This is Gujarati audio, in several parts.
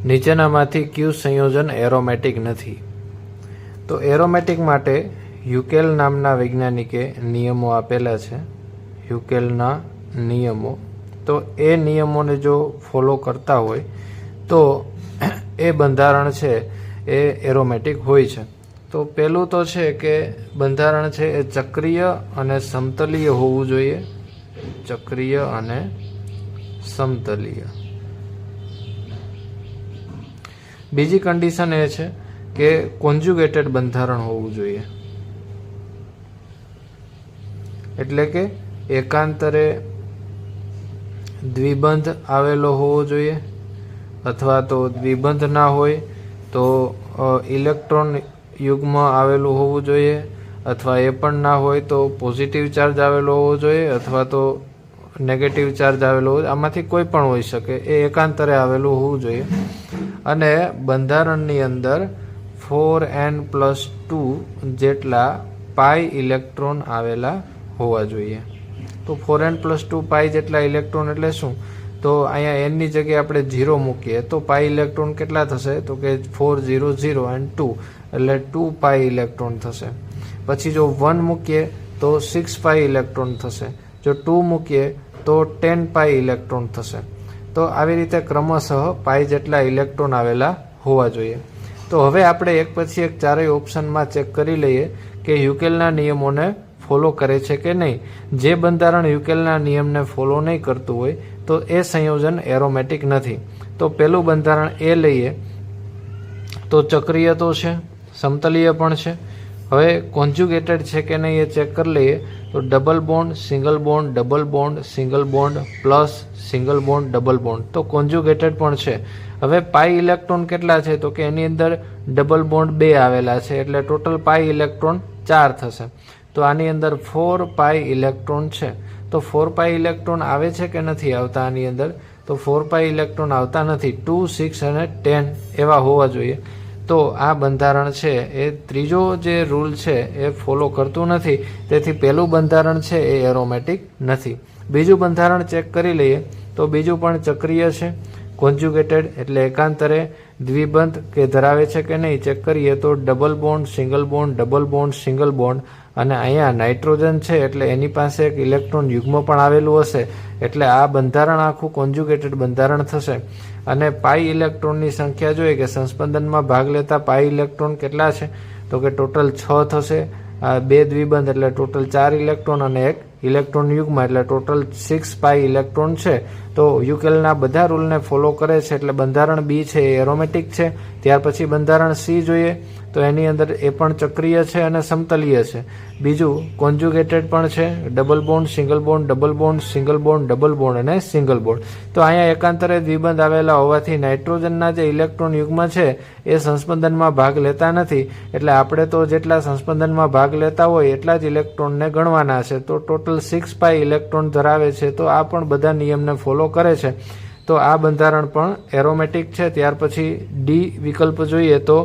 નીચેનામાંથી કયું સંયોજન એરોમેટિક નથી? તો એરોમેટિક માટે યુકેલ નામના વૈજ્ઞાનિકે નિયમો આપેલા છે. યુકેલના નિયમો, તો એ નિયમોને જો ફોલો કરતા હોય તો એ બંધારણ છે એ એરોમેટિક હોય છે. તો પહેલું તો છે કે બંધારણ છે એ ચક્રીય અને સમતલીય હોવું જોઈએ. ચક્રીય અને સમતલીય. બીજી કન્ડિશન એ છે કે કોન્જ્યુગેટેડ બંધારણ હોવું જોઈએ, એટલે કે એકાંતરે દ્વિબંધ આવેલો હોવો જોઈએ, અથવા તો દ્વિબંધ ના હોય તો ઇલેક્ટ્રોન યુગ્મ આવેલું હોવું જોઈએ, અથવા એ પણ ના હોય તો પોઝિટિવ ચાર્જ આવેલો હોવો જોઈએ, અથવા તો નેગેટિવ ચાર્જ આવેલો હોય. આમાંથી કોઈ પણ હોઈ શકે, એ એકાંતરે આવેલું હોવું જોઈએ. અને બંધારણની અંદર 4n+2 જેટલા પાઈ ઇલેક્ટ્રોન આવેલા હોવા જોઈએ. તો 4n+2 પાઈ જેટલા ઇલેક્ટ્રોન એટલે શું? તો અહીંયા એનની જગ્યાએ આપણે 0 મૂકીએ તો પાઈ ઇલેક્ટ્રોન કેટલા થશે? તો કે 4 0 0 and 2 એટલે 2 પાઈ ઇલેક્ટ્રોન થશે. પછી જો 1 મૂકીએ તો 6 પાઈ ઇલેક્ટ્રોન થશે. જો 2 મૂકીએ તો 10 પાઈ ઇલેક્ટ્રોન થશે. તો આવી રીતે ક્રમશઃ પાઈ જેટલા ઇલેક્ટ્રોન આવેલા હોવા જોઈએ. તો હવે આપણે એક પછી એક ચારેય ઓપ્શનમાં ચેક કરી લઈએ કે યુકેલના નિયમોને ફોલો કરે છે કે નહીં. જે બંધારણ યુકેલના નિયમને ફોલો નહીં કરતું હોય તો એ સંયોજન એરોમેટિક નથી. તો પહેલું બંધારણ એ લઈએ તો ચક્રીય તો છે, સમતલીય પણ છે. હવે કોન્જ્યુગેટેડ છે કે નહીં એ ચેક કરી લઈએ. તો double bond, single bond, double bond, single bond plus single bond, double bond, તો કોન્જ્યુગેટેડ પણ છે. હવે પાઈ ઇલેક્ટ્રોન કેટલા છે? તો કે એની અંદર ડબલ બોન્ડ 2 આવેલા છે, એટલે ટોટલ પાઈ ઇલેક્ટ્રોન 4 થશે. તો આની અંદર 4 પાઈ ઇલેક્ટ્રોન છે. તો 4 પાઈ ઇલેક્ટ્રોન આવે છે કે નથી આવતા આની અંદર? તો 4 પાઈ ઇલેક્ટ્રોન આવતા નથી. 2, 6 અને 10 એવા હોવા જોઈએ. તો આ બંધારણ છે એ ત્રીજો જે રૂલ છે એ ફોલો કરતું નથી. તેથી પહેલું બંધારણ છે એ એરોમેટિક નથી. બીજું બંધારણ ચેક કરી લઈએ. તો બીજું પણ ચક્રીય છે, કોન્જ્યુગેટેડ એટલે એકાંતરે દ્વિબંધ કે ધરાવે છે કે નહીં ચેક કરીએ. તો double bond, single bond, double bond, single bond, અને અહીંયા નાઇટ્રોજન છે એટલે એની પાસે એક ઇલેક્ટ્રોન યુગ્મ પણ આવેલું હશે, એટલે આ બંધારણ આખું કોન્જ્યુગેટેડ બંધારણ થશે. અને પાઈ ઇલેક્ટ્રોનની સંખ્યા જોઈએ કે સંસ્પંદનમાં ભાગ લેતા પાઈ ઇલેક્ટ્રોન કેટલા છે? તો કે ટોટલ 6 થશે. 2 દ્વિબંધ એટલે ટોટલ 4 ઇલેક્ટ્રોન અને એક ઇલેક્ટ્રોન યુગ્મ એટલે ટોટલ 6 પાઈ ઇલેક્ટ્રોન છે. તો યુકેલના બધા રૂલને ફોલો કરે છે એટલે બંધારણ બી છે એ એરોમેટિક છે. ત્યાર પછી બંધારણ સી જોઈએ તો એની અંદર એ પણ ચક્રીય છે અને સમતલીય છે. બીજું કોન્જ્યુગેટેડ પણ છે, double bond, single bond, double bond, single bond, double bond અને સિંગલ બોન્ડ. તો અહીંયા એકાંતરે દ્વિબંધ આવેલા હોવાથી નાઇટ્રોજનના જે ઇલેક્ટ્રોન યુગ્મ છે એ સંસ્પંદનમાં ભાગ લેતા નથી. એટલે આપણે તો જેટલા સંસ્પંદનમાં ભાગ લેતા હોય એટલા જ ઇલેક્ટ્રોનને ગણવાના છે. તો ટોટલ 6 પાઈ ઇલેક્ટ્રોન ધરાવે છે. તો આ પણ બધા નિયમને ફોલો કરે છે. તો આ બંધારણ પણ એરોમેટિક છે. ત્યાર પછી ડી વિકલ્પ જોઈએ તો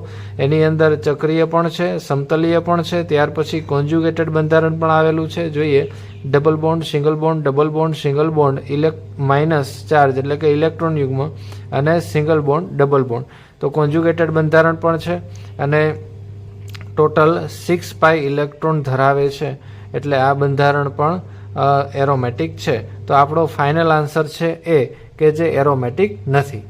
એની અંદર ચક્રીય પણ છે, સમતલીય પણ છે. ત્યાર પછી કોન્જ્યુગેટેડ બંધારણ પણ આવેલું છે. જોઈએ double bond, single bond, double bond, single bond, minus charge એટલે કે ઇલેક્ટ્રોન યુગ્મ, અને સિંગલ બોન્ડ, ડબલ બોન્ડ. તો કોન્જ્યુગેટેડ બંધારણ પણ છે અને ટોટલ 6 પાઈ ઇલેક્ટ્રોન ધરાવે છે. એટલે આ બંધારણ પણ એરોમેટિક છે. તો આપણો ફાઇનલ આન્સર છે એ કે જે એરોમેટિક નથી.